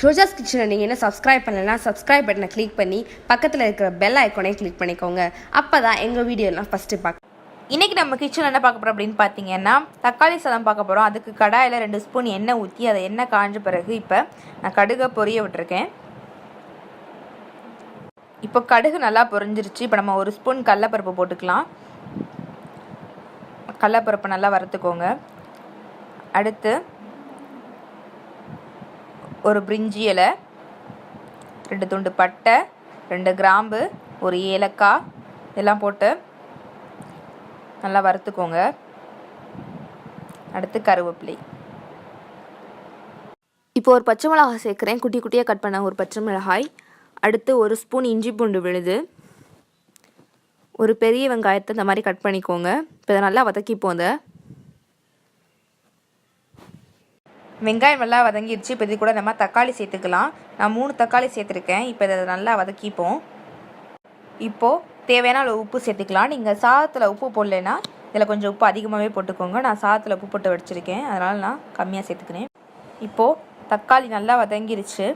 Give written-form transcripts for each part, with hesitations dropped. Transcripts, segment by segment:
ரோஜாஸ் கிச்சனை நீங்கள் என்ன சப்ஸ்கிரைப் பண்ணலைன்னா சப்ஸ்கிரைப் பட்டனை கிளிக் பண்ணி பக்கத்தில் இருக்கிற பெல் ஐக்கானே கிளிக் பண்ணிக்கோங்க. அப்போ தான் எங்கள் வீடியோலாம் ஃபஸ்ட்டு பார்க்க. இன்றைக்கி நம்ம கிச்சன் என்ன பார்க்க போகிறோம் அப்படின்னு பார்த்தீங்கன்னா, தக்காளி சாதம் பார்க்க போகிறோம். அதுக்கு கடாயில் 2 ஸ்பூன் எண்ணெய் ஊற்றி அதை எண்ணெய் காஞ்ச பிறகு இப்போ நான் கடுகை பொரிய விட்டுருக்கேன். இப்போ கடுகு நல்லா பொரிஞ்சிருச்சு. இப்போ நம்ம 1 ஸ்பூன் கடலப்பருப்பு போட்டுக்கலாம். கடலப்பருப்பு நல்லா வறுத்துக்கோங்க. அடுத்து ஒரு பிரிஞ்சி இலை, 2 துண்டு பட்டை, 2 கிராம்பு, ஒரு ஏலக்காய் இதெல்லாம் போட்டு நல்லா வறுத்துக்கோங்க. அடுத்து கருவேப்பிலை. இப்போ ஒரு பச்சை மிளகாய் சேர்க்குறேன். குட்டி குட்டியாக கட் பண்ண ஒரு பச்சை மிளகாய். அடுத்து 1 ஸ்பூன் இஞ்சி பூண்டு விழுது, ஒரு பெரிய வெங்காயத்தை இந்த மாதிரி கட் பண்ணிக்கோங்க. இப்போ இதை நல்லா வதக்கிப்போங்க. வெங்காயம் நல்லா வதங்கிடுச்சு. இப்போ இது கூட நம்ம தக்காளி சேர்த்துக்கலாம். நான் 3 தக்காளி சேர்த்துருக்கேன். இப்போ இதை நல்லா வதக்கிப்போம். இப்போது தேவையான அளவு உப்பு சேர்த்துக்கலாம். நீங்கள் சாதத்தில் உப்பு போடலைன்னா இதில் கொஞ்சம் உப்பு அதிகமாகவே போட்டுக்கோங்க. நான் சாதத்தில் உப்பு போட்டு வச்சுருக்கேன், அதனால் நான் கம்மியாக சேர்த்துக்கிறேன். இப்போது தக்காளி நல்லா வதங்கிருச்சு.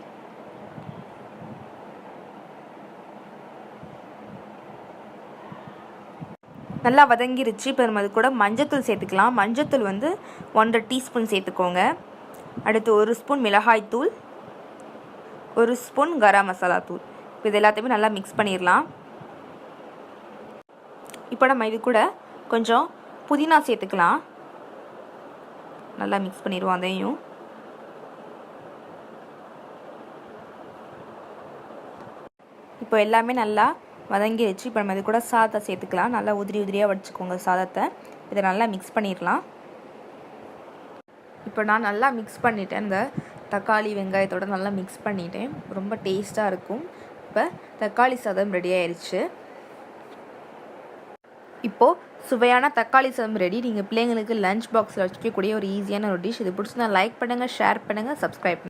நல்லா வதங்கிருச்சு. இப்போ நம்ம அது கூட மஞ்சத்தூள் சேர்த்துக்கலாம். மஞ்சத்தூள் 1.5 டீஸ்பூன் சேர்த்துக்கோங்க. அடுத்து 1 ஸ்பூன் மிளகாய்த்தூள், 1 ஸ்பூன் கரம் மசாலா தூள். இப்போ இது எல்லாத்தையுமே நல்லா மிக்ஸ் பண்ணிடலாம். இப்போ நம்ம இது கூட கொஞ்சம் புதினா சேர்த்துக்கலாம். நல்லா மிக்ஸ் பண்ணிடுவோம் அதையும். இப்போ எல்லாமே நல்லா வதங்கிடுச்சு. இப்போ நம்ம இது கூட சாதத்தை சேர்த்துக்கலாம். நல்லா உதிரி உதிரியாக வடிச்சுக்கோங்க சாதத்தை. இதை நல்லா மிக்ஸ் பண்ணிடலாம். இப்போ நான் நல்லா மிக்ஸ் பண்ணிட்டேன். இந்த தக்காளி வெங்காயத்தோடு நல்லா மிக்ஸ் பண்ணிட்டேன். ரொம்ப டேஸ்ட்டாக இருக்கும். இப்போ தக்காளி சாதம் ரெடி ஆயிடுச்சு. இப்போது சுவையான தக்காளி சாதம் ரெடி. நீங்கள் பிள்ளைங்களுக்கு லஞ்ச் பாக்ஸில் வச்சுக்கக்கூடிய ஒரு ஈஸியான ஒரு டிஷ். இது பிடிச்சிருந்தா லைக் பண்ணுங்கள், ஷேர் பண்ணுங்கள், சப்ஸ்கிரைப் பண்ணுங்கள்.